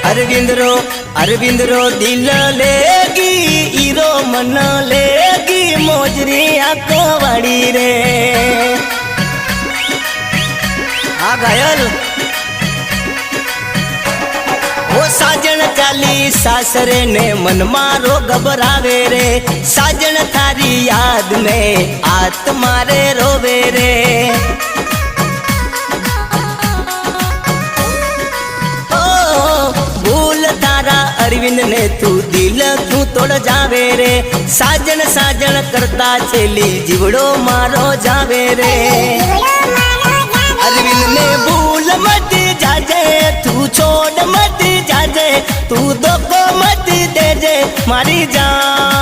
अरविंद रो दिल लेगी ईरो मन लेगी मोजरी आको वाड़ी रे। आ घायल वो साजन चाली सासरे ने मन मारो घबरावे रे। साजन थारी याद में आत्मा रे रोवे रे। अरविंद ने तू दिल क्यों तोड़ जावे रे। साजन साजन करता चली जीवड़ो मारो जावे रे। अरविंद ने भूल मत जाजे तू छोड़ मत जाजे तू धोखो मत देजे मारी जान।